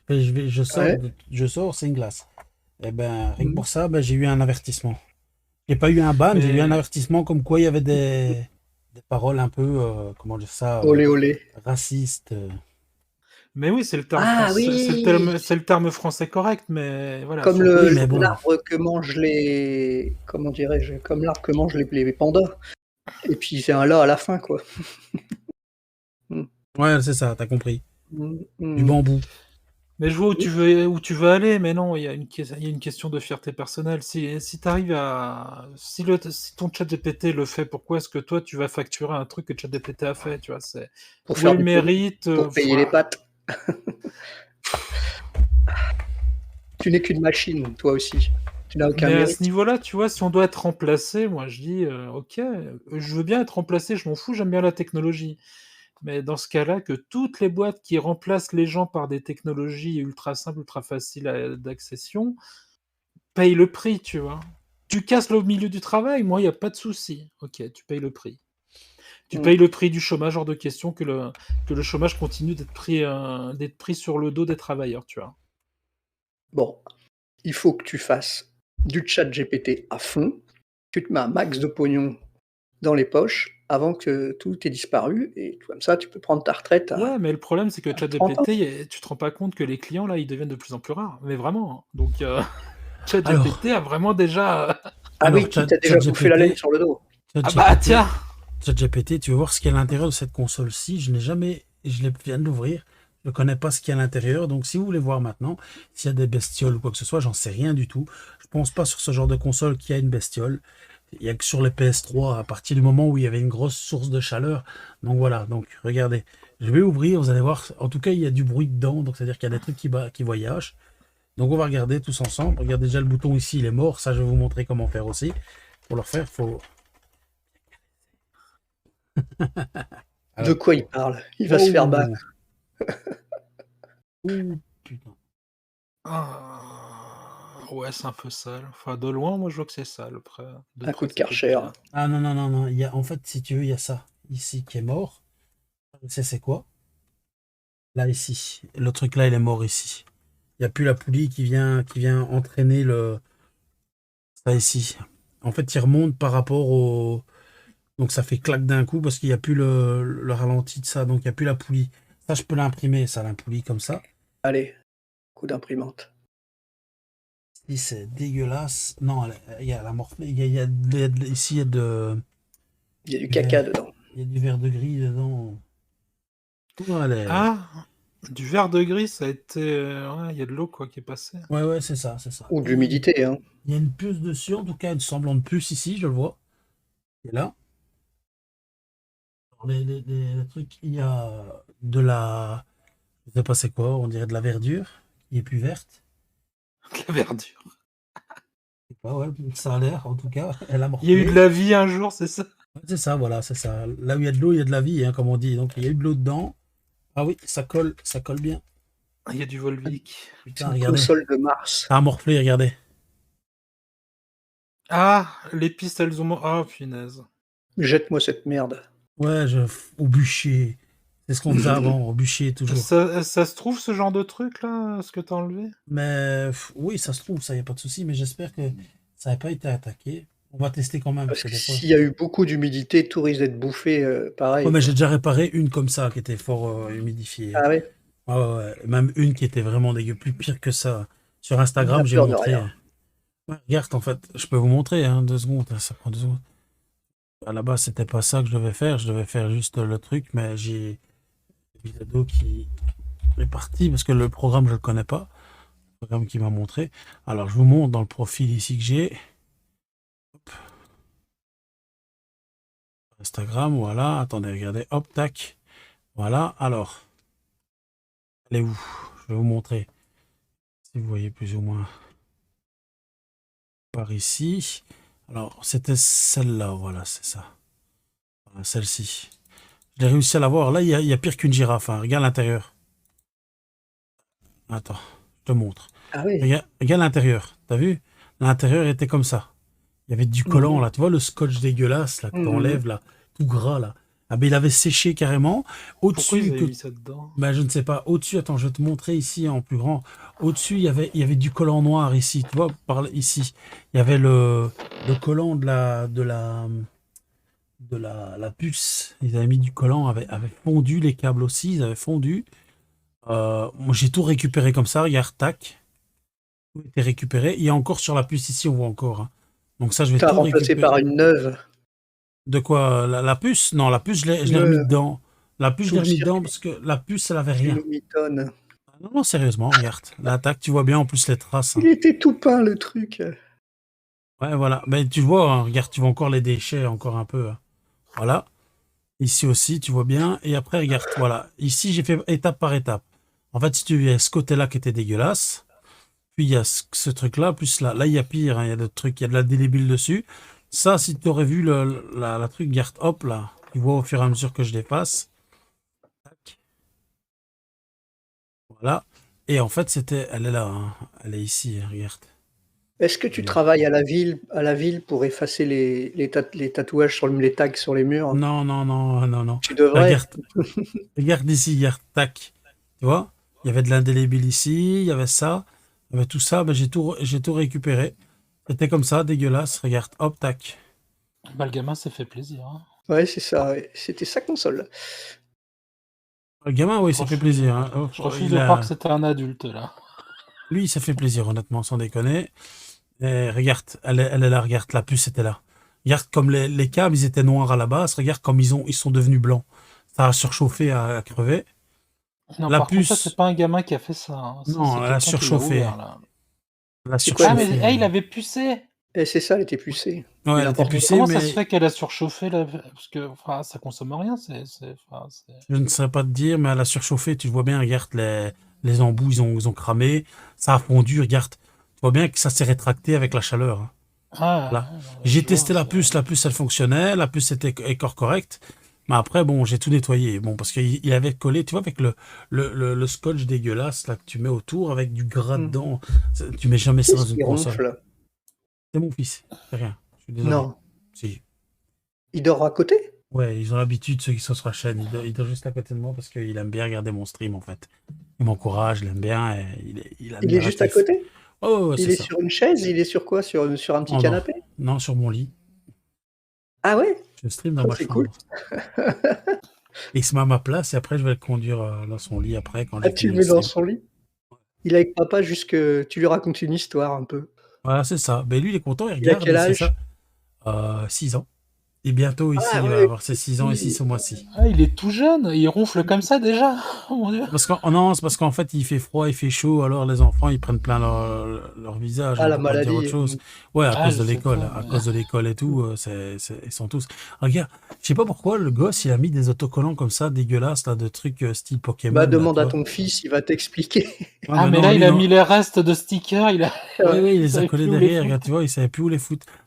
Ouais. Je sors, c'est une glace. Eh ben, rien que Mm. pour ça, ben, j'ai eu un avertissement. J'ai pas eu un ban, j'ai eu un Mais, avertissement comme quoi il y avait des paroles un peu, comment dire ça, Olé, olé. racistes. mais oui, c'est le terme Ah français, oui! c'est le terme français correct, mais voilà, Comme faut pas. Oui, mais bon. l'arbre que mangent les. Comment dirais-je? Comme l'arbre que mangent les pandas. Et puis c'est un là à la fin, quoi. Mm. Ouais, c'est ça, t'as compris. Mm. Du Mm. bambou. Mais je vois où tu veux aller, mais non, il y a une question de fierté personnelle. Si t'arrives à, si ton chat GPT le fait, pourquoi est-ce que toi tu vas facturer un truc que chat GPT a fait, tu vois, c'est Pour où est faire le du pognon. mérite, Pour payer les pattes. Tu n'es qu'une machine, toi aussi. Tu n'as aucun mais à ce mérite. niveau-là, tu vois, si on doit être remplacé, moi je dis, ok, je veux bien être remplacé, je m'en fous, j'aime bien la technologie. Mais dans ce cas-là, que toutes les boîtes qui remplacent les gens par des technologies ultra simples, ultra faciles d'accession, payent le prix, tu vois. Tu casses le milieu du travail, moi, il n'y a pas de souci. Ok, tu payes le prix. Tu Mm. payes le prix du chômage, hors de question que le chômage continue d'être pris sur le dos des travailleurs, tu vois. Bon, il faut que tu fasses du chat GPT à fond. Tu te mets un max de pognon dans les poches avant que tout ait disparu. Et comme ça, tu peux prendre ta retraite Ouais, mais le problème, c'est que à 30 ans. ChatGPT, tu te rends pas compte que les clients, là, ils deviennent de plus en plus rares. Mais vraiment, hein. Donc, Alors, ChatGPT a vraiment déjà. Ah oui, qui t'a déjà bouffé la laine ChatGPT, sur le dos. Ah bah, ChatGPT, tiens! ChatGPT, tu vas voir ce qu'il y a à l'intérieur de cette console-ci. Je viens de l'ouvrir. Je ne connais pas ce qu'il y a à l'intérieur. Donc, si vous voulez voir maintenant, s'il y a des bestioles ou quoi que ce soit, j'en sais rien du tout. Je pense pas sur ce genre de console qu'il y a une bestiole. Il y a que sur les PS3, à partir du moment où il y avait une grosse source de chaleur. Donc voilà, donc regardez. Je vais ouvrir, vous allez voir. En tout cas, il y a du bruit dedans, donc c'est-à-dire qu'il y a des trucs qui voyagent. Donc on va regarder tous ensemble. Regardez déjà le bouton ici, il est mort. Ça, je vais vous montrer comment faire aussi. Pour le faire, faut. De Alors, quoi il parle? Il va se faire wow. battre. Ouh, putain. Ah, ouais, c'est un peu sale. Enfin, de loin, moi, je vois que c'est sale. Après, de Un coup près, de c'est peut-être Karcher. bien. Ah non, non, non, non. En fait, si tu veux, il y a ça ici qui est mort. C'est quoi? Là, ici. Le truc là, il est mort ici. Il n'y a plus la poulie qui vient entraîner ça ici. En fait, il remonte par rapport au. Donc ça fait claque d'un coup parce qu'il n'y a plus le ralenti de ça. Donc il n'y a plus la poulie. Ça, je peux l'imprimer, ça, la poulie comme ça. Allez, coup d'imprimante. Si c'est dégueulasse. Non, il y a la morphée. Ici, Il y a du du caca verre. dedans. Il y a du verre de gris dedans. Oh, Ah, du vert de gris, ça a été. Ouais, il y a de l'eau, quoi, qui est passée. ouais, ouais, c'est ça, c'est ça. Ou de Et l'humidité, hein. il y a une puce dessus, en tout cas, une semblante puce ici, je le vois. Et là, les trucs, il y a de la. Je sais pas c'est quoi, on dirait de la verdure qui est plus verte. De la verdure. Je sais pas, ouais, ça a l'air, en tout cas, elle a Il y a eu de morflé. la vie un jour, c'est ça? Ouais, c'est ça, voilà, c'est ça. Là où il y a de l'eau, il y a de la vie, hein, comme on dit. Donc il y a eu de l'eau dedans. Ah oui, ça colle bien. Il y a du Volvic. C'est Putain, une regardez. console de Mars. Ça a morflé, regardez. Ah, les pistes, elles ont. Ah, punaise. Jette-moi cette merde. Ouais, au bûcher. C'est ce qu'on faisait avant, au bûcher, toujours. Ça se trouve, ce genre de truc, là, ce que t'as enlevé? Mais oui, ça se trouve, ça, y a pas de souci. Mais j'espère que ça n'a pas été attaqué. On va tester quand même, parce Parce que que des fois. s'il y a eu beaucoup d'humidité, tout risque d'être bouffé Ouais, pareil, mais j'ai quoi. déjà réparé une comme ça, qui était fort humidifiée, hein. Ah ouais? Ouais, ouais, ouais. Même une qui était vraiment dégueu, plus pire que ça. Sur On Instagram, a j'ai peur de montré. rien. Ouais, regarde, en fait, je peux vous montrer, hein, 2 secondes, hein, ça prend 2 secondes. À la base, c'était pas ça que je devais faire juste le truc, mais j'ai une vidéo qui est partie parce que le programme, je le connais pas. Le programme qui m'a montré. Alors, je vous montre dans le profil ici que j'ai. Hop, Instagram, voilà. Attendez, regardez, hop, tac. Voilà, alors, elle est où? Je vais vous montrer. Si vous voyez plus ou moins par ici. Alors, c'était celle-là, voilà, c'est ça. Voilà, celle-ci. Je l'ai réussi à la voir. Là, il y a pire qu'une girafe, hein. Regarde l'intérieur. Attends, je te montre. Ah oui. Regarde l'intérieur. T'as vu? L'intérieur était comme ça. Il y avait du collant Mhm. là. Tu vois le scotch dégueulasse là que Mhm. t'enlèves là, tout gras là. Ah ben il avait séché carrément. Pourquoi ils Au-dessus, avaient que, mis ça dedans? ben, je ne sais pas. Au-dessus, attends, je vais te montrer ici en plus grand. Au-dessus, il y avait du collant noir ici. Tu vois, ici. Il y avait le collant la puce. Ils avaient mis du collant, avait fondu les câbles aussi. Ils avaient fondu. Moi, j'ai tout récupéré comme ça. Regarde, tac. Tout était récupéré. Il y a encore sur la puce ici, on voit encore, hein. Donc ça, je vais T'as tout remplacé récupérer. par une neuve, De quoi? La puce? Non, la puce, je l'ai remis neuve, dedans. La puce, je tout l'ai le remis dedans circuit, parce que la puce, elle avait tu rien. nous mitonnes. Ah non, non, sérieusement, regarde. L'attaque, tu vois bien en plus les traces, Il hein. était tout peint, le truc. Ouais, voilà. Mais tu vois, hein, regarde, tu vois encore les déchets, encore un peu, hein. Voilà. Ici aussi, tu vois bien. Et après, regarde, voilà. Ici, j'ai fait étape par étape. En fait, si tu veux, il y a ce côté-là qui était dégueulasse. Puis il y a ce truc-là, plus là. Là, il y a pire, hein. Il y a d'autres trucs, il y a de la délébile dessus. Ça, si tu aurais vu la truc, regarde, hop, là. Tu vois au fur et à mesure que je dépasse. Tac. Voilà. Et en fait, elle est là, hein. Elle est ici, hein, regarde. Est-ce que tu travailles à la ville pour effacer les tatouages les tags sur les murs? Non, non, non, non, non. Tu devrais. Regarde, regarde ici, regarde, tac. Tu vois? Il y avait de l'indélébile ici, il y avait ça, il y avait tout ça, ben j'ai tout récupéré. C'était comme ça, dégueulasse. Regarde, hop, tac. Bah, le gamin s'est fait plaisir, hein. Ouais, c'est ça, ouais. C'était sa console. Le gamin, oui, Je ça fait refuse, plaisir, hein. Oh, je refuse il de croire que a... c'était un adulte, là. Lui, ça fait plaisir, honnêtement, sans déconner. Et regarde, elle est là, regarde, la puce était là. Regarde comme les câbles, ils étaient noirs à la base. Regarde comme ils sont devenus blancs. Ça a surchauffé à crever. Non, La par contre, ça, c'est puce, pas un gamin qui a fait ça, hein. Ça, non, c'est elle a quelqu'un qui l'a surchauffé. ouvert, là. Elle a C'est quoi Ah, le mais surchauffé. il avait pucé! Et c'est ça, elle était pucée. Ouais, Mais elle était n'importe Mais pucée, quoi. comment ça se mais fait qu'elle a surchauffé, là? Parce que, enfin, ça consomme rien, enfin, je ne saurais pas te dire, mais elle a surchauffé. Tu vois bien, regarde, les embouts, ils ont cramé. Ça a fondu, regarde. Tu vois bien que ça s'est rétracté avec la chaleur, hein. Ah, Voilà. ouais, J'ai je vois, testé la puce elle fonctionnait, la puce était encore correcte. Mais après, bon, j'ai tout nettoyé. Bon, parce qu'il avait collé, tu vois, avec le scotch dégueulasse, là, que tu mets autour, avec du gras Mmh. dedans. Tu mets jamais ça dans Qu'est-ce une qui console. ronfle? C'est mon fils. C'est rien. Je suis désolé. Non. Si. Il dort à côté? Ouais, ils ont l'habitude, ceux qui sont sur la chaîne. Il dort juste à côté de moi parce qu'il aime bien regarder mon stream, en fait. Il m'encourage, il aime bien, et il est Il est juste à admiratif. côté? Oh, ouais, ouais, Il c'est est ça. sur une chaise? Il est sur quoi? Sur un petit Oh non. canapé? Non, sur mon lit. Ah ouais? Je stream dans Oh, ma c'est cool. chambre. Il se met à ma place et après, je vais le conduire dans son lit après quand Ah, j'ai tu fini le le mets dans stream. son lit? Il est avec papa jusque tu lui racontes une histoire un peu. Voilà, c'est ça. Ben lui, il est content, il Il a regarde quel et c'est âge? ça. 6 ans. Et bientôt ici, Ah il va ouais, avoir ses 6 ans ici petit. ce mois-ci. Ah, il est tout jeune, il ronfle comme ça déjà. Oh mon Dieu. Non, c'est parce qu'en fait, il fait froid, il fait chaud, alors les enfants, ils prennent plein leur visage, Ah, hein, la pour pas dire autre maladie. chose. Ouais, Ah, je sais pas, à mais cause de l'école et tout, ils sont tous. Regarde, je sais pas pourquoi le gosse, il a mis des autocollants comme ça, dégueulasses, là, de trucs style Bah, Pokémon, là, demande tu à vois. ton fils, il va t'expliquer. Ouais, ah, mais mais non, là, il lui, a non. mis les restes de stickers, Oui, oui, il il les a savait collés plus où les derrière, regarde, foutre. tu vois, il savait plus où les foutre.